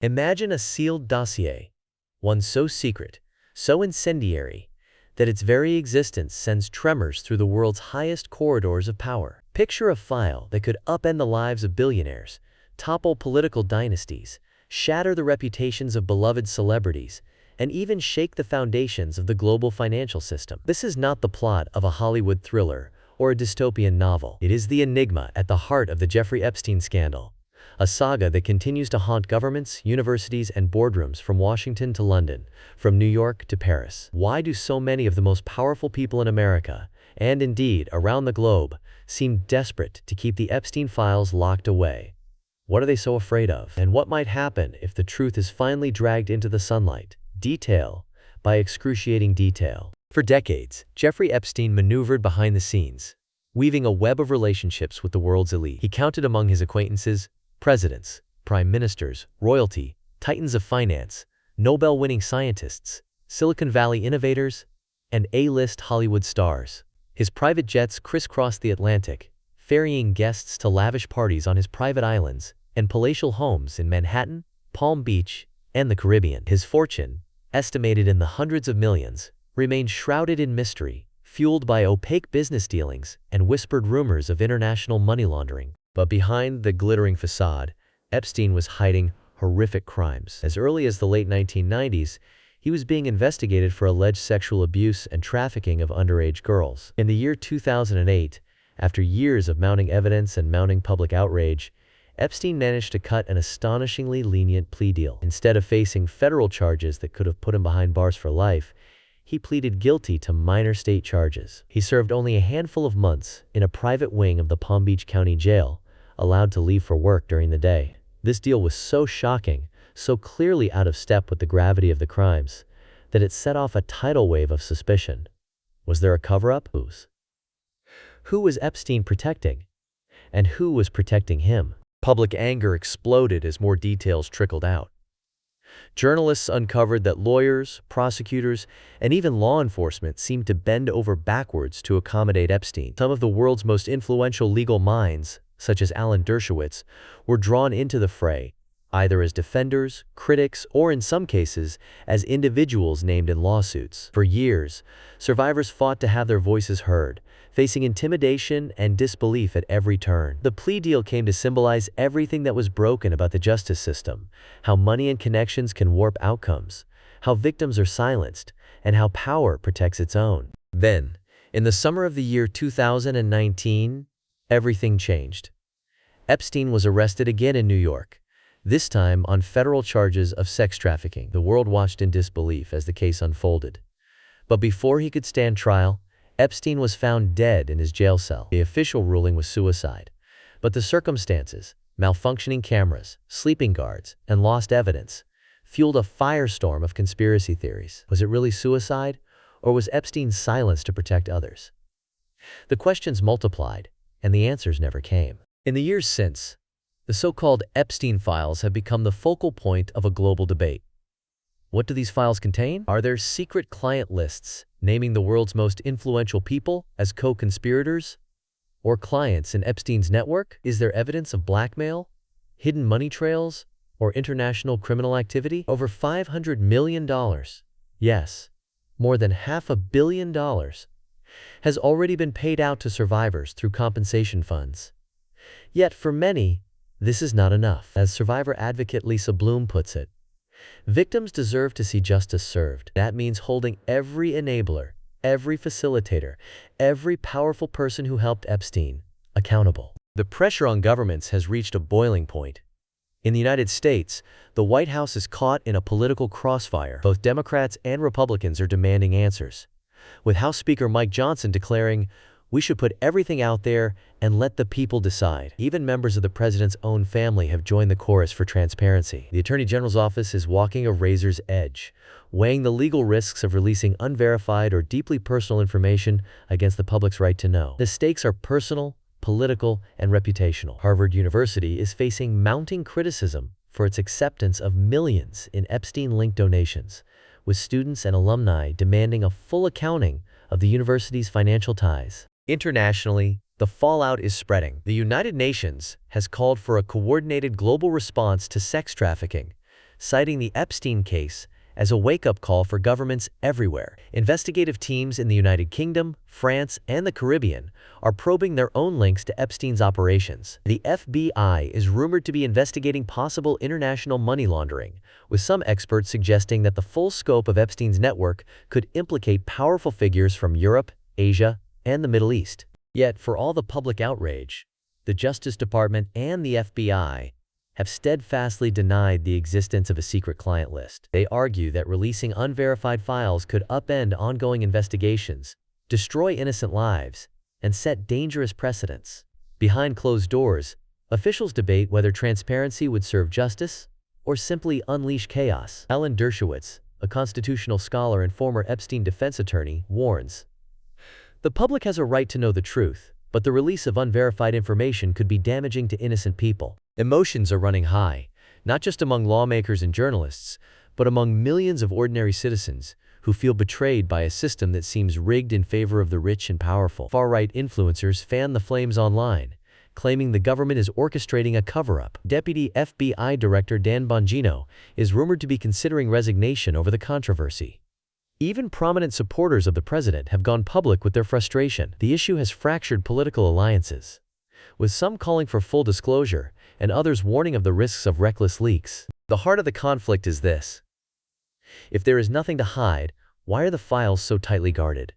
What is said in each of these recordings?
Imagine a sealed dossier, one so secret, so incendiary, that its very existence sends tremors through the world's highest corridors of power. Picture a file that could upend the lives of billionaires, topple political dynasties, shatter the reputations of beloved celebrities, and even shake the foundations of the global financial system. This is not the plot of a Hollywood thriller or a dystopian novel. It is the enigma at the heart of the Jeffrey Epstein scandal, a saga that continues to haunt governments, universities, and boardrooms from Washington to London, from New York to Paris. Why do so many of the most powerful people in America, and indeed around the globe, seem desperate to keep the Epstein files locked away? What are they so afraid of? And what might happen if the truth is finally dragged into the sunlight, detail by excruciating detail? For decades, Jeffrey Epstein maneuvered behind the scenes, weaving a web of relationships with the world's elite. He counted among his acquaintances presidents, prime ministers, royalty, titans of finance, Nobel-winning scientists, Silicon Valley innovators, and A-list Hollywood stars. His private jets crisscrossed the Atlantic, ferrying guests to lavish parties on his private islands and palatial homes in Manhattan, Palm Beach, and the Caribbean. His fortune, estimated in the hundreds of millions, remained shrouded in mystery, fueled by opaque business dealings and whispered rumors of international money laundering. But behind the glittering facade, Epstein was hiding horrific crimes. As early as the late 1990s, he was being investigated for alleged sexual abuse and trafficking of underage girls. In the year 2008, after years of mounting evidence and mounting public outrage, Epstein managed to cut an astonishingly lenient plea deal. Instead of facing federal charges that could have put him behind bars for life, he pleaded guilty to minor state charges. He served only a handful of months in a private wing of the Palm Beach County Jail, allowed to leave for work during the day. This deal was so shocking, so clearly out of step with the gravity of the crimes, that it set off a tidal wave of suspicion. Was there a cover-up? Who was Epstein protecting? And who was protecting him? Public anger exploded as more details trickled out. Journalists uncovered that lawyers, prosecutors, and even law enforcement seemed to bend over backwards to accommodate Epstein. Some of the world's most influential legal minds, such as Alan Dershowitz, were drawn into the fray, either as defenders, critics, or in some cases, as individuals named in lawsuits. For years, survivors fought to have their voices heard, facing intimidation and disbelief at every turn. The plea deal came to symbolize everything that was broken about the justice system, how money and connections can warp outcomes, how victims are silenced, and how power protects its own. Then, in the summer of the year 2019, everything changed. Epstein was arrested again in New York, this time on federal charges of sex trafficking. The world watched in disbelief as the case unfolded. But before he could stand trial, Epstein was found dead in his jail cell. The official ruling was suicide, but the circumstances, malfunctioning cameras, sleeping guards, and lost evidence, fueled a firestorm of conspiracy theories. Was it really suicide, or was Epstein silenced to protect others? The questions multiplied, and the answers never came. In the years since, the so-called Epstein files have become the focal point of a global debate. What do these files contain? Are there secret client lists naming the world's most influential people as co-conspirators or clients in Epstein's network? Is there evidence of blackmail, hidden money trails, or international criminal activity? Over $500 million, yes, more than $500 million, has already been paid out to survivors through compensation funds. Yet for many, this is not enough. As survivor advocate Lisa Bloom puts it, victims deserve to see justice served. That means holding every enabler, every facilitator, every powerful person who helped Epstein accountable. The pressure on governments has reached a boiling point. In the United States, the White House is caught in a political crossfire. Both Democrats and Republicans are demanding answers, with House Speaker Mike Johnson declaring, "We should put everything out there and let the people decide." Even members of the president's own family have joined the chorus for transparency. The Attorney General's office is walking a razor's edge, weighing the legal risks of releasing unverified or deeply personal information against the public's right to know. The stakes are personal, political, and reputational. Harvard University is facing mounting criticism for its acceptance of millions in Epstein-linked donations, with students and alumni demanding a full accounting of the university's financial ties. Internationally, the fallout is spreading. The United Nations has called for a coordinated global response to sex trafficking, citing the Epstein case as a wake-up call for governments everywhere. Investigative teams in the United Kingdom, France, and the Caribbean are probing their own links to Epstein's operations. The FBI is rumored to be investigating possible international money laundering, with some experts suggesting that the full scope of Epstein's network could implicate powerful figures from Europe, Asia, and the Middle East. Yet, for all the public outrage, the Justice Department and the FBI have steadfastly denied the existence of a secret client list. They argue that releasing unverified files could upend ongoing investigations, destroy innocent lives, and set dangerous precedents. Behind closed doors, officials debate whether transparency would serve justice or simply unleash chaos. Alan Dershowitz, a constitutional scholar and former Epstein defense attorney, warns, "The public has a right to know the truth, but the release of unverified information could be damaging to innocent people." Emotions are running high, not just among lawmakers and journalists, but among millions of ordinary citizens who feel betrayed by a system that seems rigged in favor of the rich and powerful. Far-right influencers fan the flames online, claiming the government is orchestrating a cover-up. Deputy FBI Director Dan Bongino is rumored to be considering resignation over the controversy. Even prominent supporters of the president have gone public with their frustration. The issue has fractured political alliances, with some calling for full disclosure and others warning of the risks of reckless leaks. The heart of the conflict is this: if there is nothing to hide, why are the files so tightly guarded?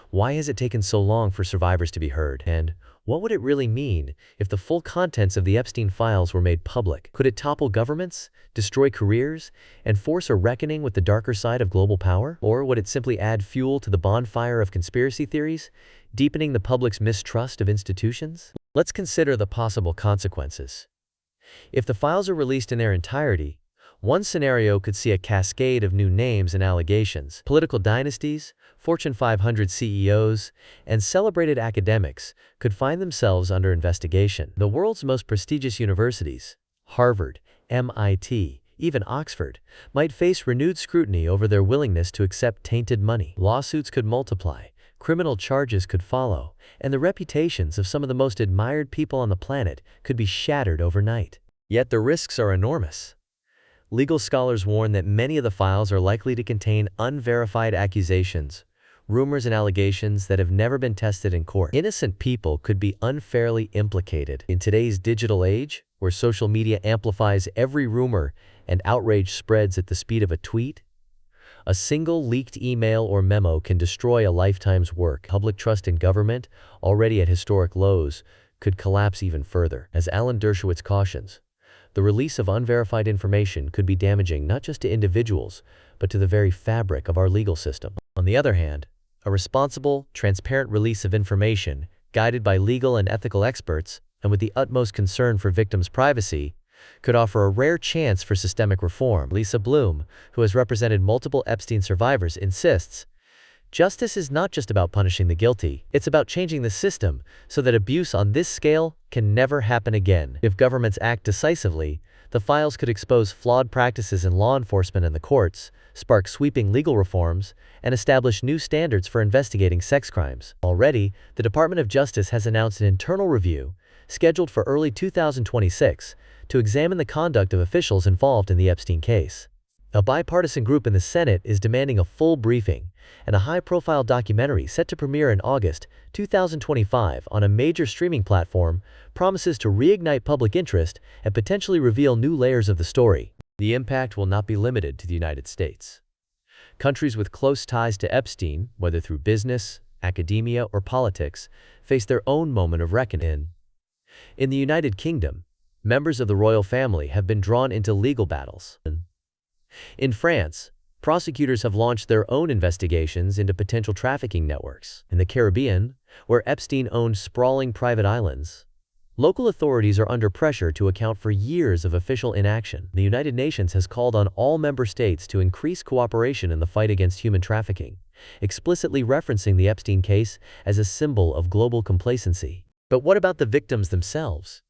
Why has it taken so long for survivors to be heard? And what would it really mean if the full contents of the Epstein files were made public? Could it topple governments, destroy careers, and force a reckoning with the darker side of global power? Or would it simply add fuel to the bonfire of conspiracy theories, deepening the public's mistrust of institutions? Let's consider the possible consequences. If the files are released in their entirety, one scenario could see a cascade of new names and allegations. Political dynasties, Fortune 500 CEOs, and celebrated academics could find themselves under investigation. The world's most prestigious universities, Harvard, MIT, even Oxford, might face renewed scrutiny over their willingness to accept tainted money. Lawsuits could multiply, criminal charges could follow, and the reputations of some of the most admired people on the planet could be shattered overnight. Yet the risks are enormous. Legal scholars warn that many of the files are likely to contain unverified accusations, rumors and allegations that have never been tested in court. Innocent people could be unfairly implicated. In today's digital age, where social media amplifies every rumor and outrage spreads at the speed of a tweet, a single leaked email or memo can destroy a lifetime's work. Public trust in government, already at historic lows, could collapse even further. As Alan Dershowitz cautions, the release of unverified information could be damaging not just to individuals, but to the very fabric of our legal system. On the other hand, a responsible, transparent release of information, guided by legal and ethical experts, and with the utmost concern for victims' privacy, could offer a rare chance for systemic reform. Lisa Bloom, who has represented multiple Epstein survivors, insists, "Justice is not just about punishing the guilty, it's about changing the system so that abuse on this scale can never happen again." If governments act decisively, the files could expose flawed practices in law enforcement and the courts, spark sweeping legal reforms, and establish new standards for investigating sex crimes. Already, the Department of Justice has announced an internal review, scheduled for early 2026, to examine the conduct of officials involved in the Epstein case. A bipartisan group in the Senate is demanding a full briefing, and a high-profile documentary set to premiere in August 2025 on a major streaming platform promises to reignite public interest and potentially reveal new layers of the story. The impact will not be limited to the United States. Countries with close ties to Epstein, whether through business, academia, or politics, face their own moment of reckoning. In the United Kingdom, members of the royal family have been drawn into legal battles. In France, prosecutors have launched their own investigations into potential trafficking networks. In the Caribbean, where Epstein owned sprawling private islands, local authorities are under pressure to account for years of official inaction. The United Nations has called on all member states to increase cooperation in the fight against human trafficking, explicitly referencing the Epstein case as a symbol of global complacency. But what about the victims themselves?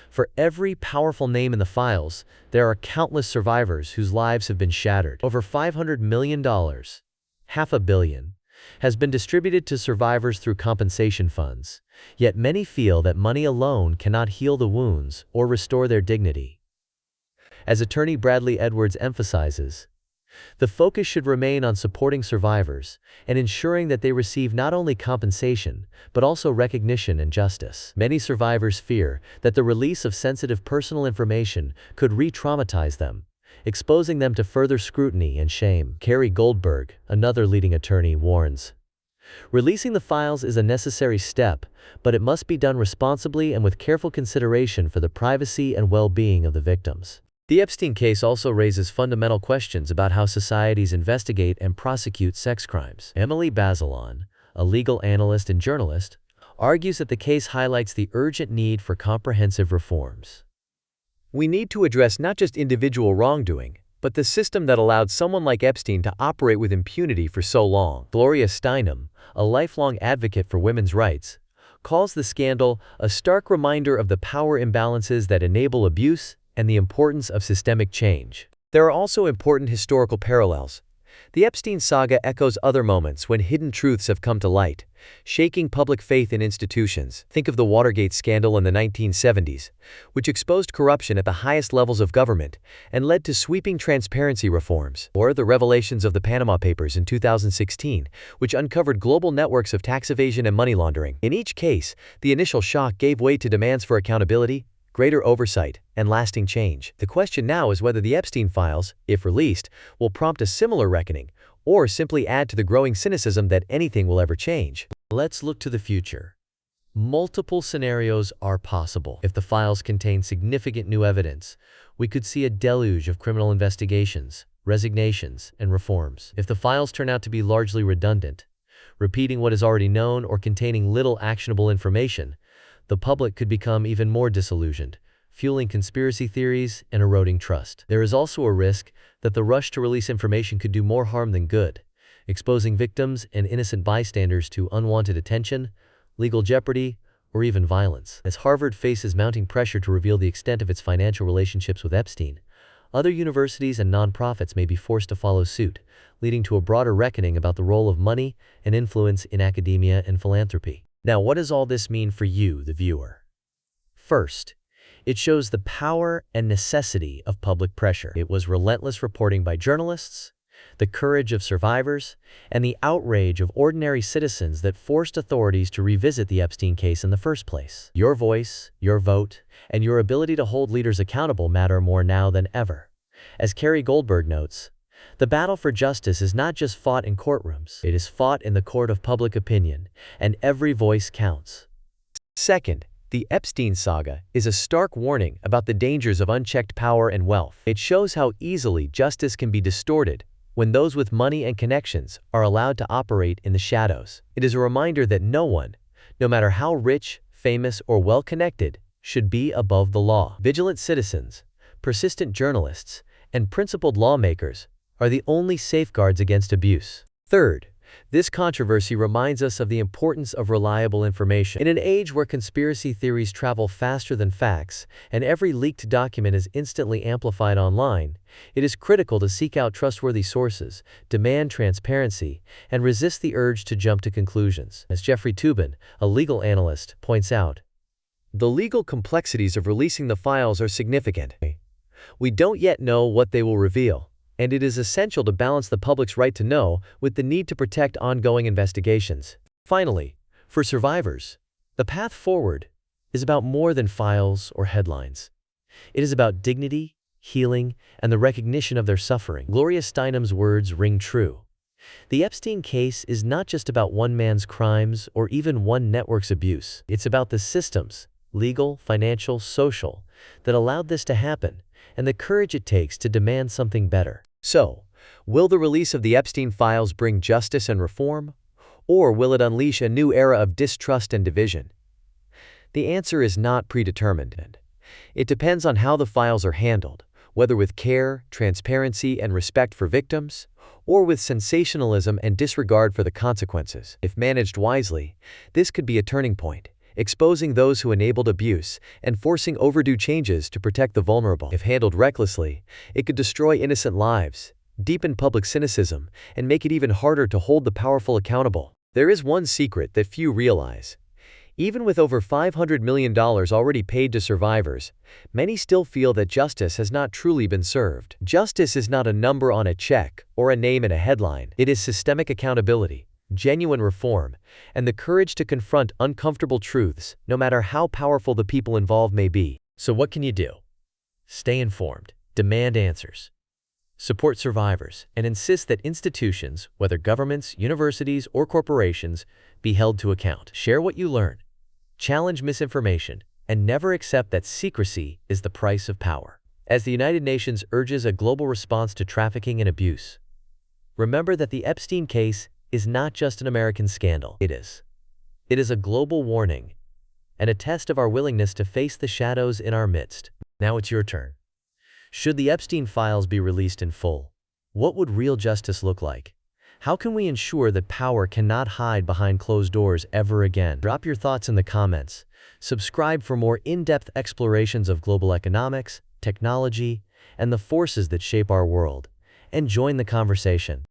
For every powerful name in the files, there are countless survivors whose lives have been shattered. Over $500 million, $500 million, has been distributed to survivors through compensation funds, yet many feel that money alone cannot heal the wounds or restore their dignity. As attorney Bradley Edwards emphasizes, the focus should remain on supporting survivors and ensuring that they receive not only compensation, but also recognition and justice. Many survivors fear that the release of sensitive personal information could re-traumatize them, exposing them to further scrutiny and shame. Carrie Goldberg, another leading attorney, warns, releasing the files is a necessary step, but it must be done responsibly and with careful consideration for the privacy and well-being of the victims. The Epstein case also raises fundamental questions about how societies investigate and prosecute sex crimes. Emily Bazelon, a legal analyst and journalist, argues that the case highlights the urgent need for comprehensive reforms. We need to address not just individual wrongdoing, but the system that allowed someone like Epstein to operate with impunity for so long. Gloria Steinem, a lifelong advocate for women's rights, calls the scandal a stark reminder of the power imbalances that enable abuse and the importance of systemic change. There are also important historical parallels. The Epstein saga echoes other moments when hidden truths have come to light, shaking public faith in institutions. Think of the Watergate scandal in the 1970s, which exposed corruption at the highest levels of government and led to sweeping transparency reforms. Or the revelations of the Panama Papers in 2016, which uncovered global networks of tax evasion and money laundering. In each case, the initial shock gave way to demands for accountability, greater oversight, and lasting change. The question now is whether the Epstein files, if released, will prompt a similar reckoning, or simply add to the growing cynicism that anything will ever change. Let's look to the future. Multiple scenarios are possible. If the files contain significant new evidence, we could see a deluge of criminal investigations, resignations, and reforms. If the files turn out to be largely redundant, repeating what is already known or containing little actionable information, the public could become even more disillusioned, fueling conspiracy theories and eroding trust. There is also a risk that the rush to release information could do more harm than good, exposing victims and innocent bystanders to unwanted attention, legal jeopardy, or even violence. As Harvard faces mounting pressure to reveal the extent of its financial relationships with Epstein, other universities and nonprofits may be forced to follow suit, leading to a broader reckoning about the role of money and influence in academia and philanthropy. Now, what does all this mean for you, the viewer? First, it shows the power and necessity of public pressure. It was relentless reporting by journalists, the courage of survivors, and the outrage of ordinary citizens that forced authorities to revisit the Epstein case in the first place. Your voice, your vote, and your ability to hold leaders accountable matter more now than ever. As Carrie Goldberg notes, the battle for justice is not just fought in courtrooms. It is fought in the court of public opinion, and every voice counts. Second, the Epstein saga is a stark warning about the dangers of unchecked power and wealth. It shows how easily justice can be distorted when those with money and connections are allowed to operate in the shadows. It is a reminder that no one, no matter how rich, famous, or well-connected, should be above the law. Vigilant citizens, persistent journalists, and principled lawmakers are the only safeguards against abuse. Third, this controversy reminds us of the importance of reliable information. In an age where conspiracy theories travel faster than facts and every leaked document is instantly amplified online, it is critical to seek out trustworthy sources, demand transparency, and resist the urge to jump to conclusions. As Jeffrey Epstein, a legal analyst, points out, the legal complexities of releasing the files are significant. We don't yet know what they will reveal, and it is essential to balance the public's right to know with the need to protect ongoing investigations. Finally, for survivors, the path forward is about more than files or headlines. It is about dignity, healing, and the recognition of their suffering. Gloria Steinem's words ring true. The Epstein case is not just about one man's crimes or even one network's abuse. It's about the systems, legal, financial, social, that allowed this to happen, and the courage it takes to demand something better. So, will the release of the Epstein files bring justice and reform? Or will it unleash a new era of distrust and division? The answer is not predetermined. It depends on how the files are handled, whether with care, transparency, and respect for victims, or with sensationalism and disregard for the consequences. If managed wisely, this could be a turning point, exposing those who enabled abuse and forcing overdue changes to protect the vulnerable. If handled recklessly, it could destroy innocent lives, deepen public cynicism, and make it even harder to hold the powerful accountable. There is one secret that few realize. Even with over $500 million already paid to survivors, many still feel that justice has not truly been served. Justice is not a number on a check or a name in a headline. It is systemic accountability, genuine reform, and the courage to confront uncomfortable truths, no matter how powerful the people involved may be. So what can you do? Stay informed, demand answers, support survivors, and insist that institutions, whether governments, universities, or corporations, be held to account. Share what you learn, challenge misinformation, and never accept that secrecy is the price of power. As the United Nations urges a global response to trafficking and abuse, remember that the Epstein case is not just an American scandal. It is a global warning and a test of our willingness to face the shadows in our midst. Now it's your turn. Should the Epstein files be released in full? What would real justice look like? How can we ensure that power cannot hide behind closed doors ever again? Drop your thoughts in the comments. Subscribe for more in-depth explorations of global economics, technology, and the forces that shape our world. And join the conversation.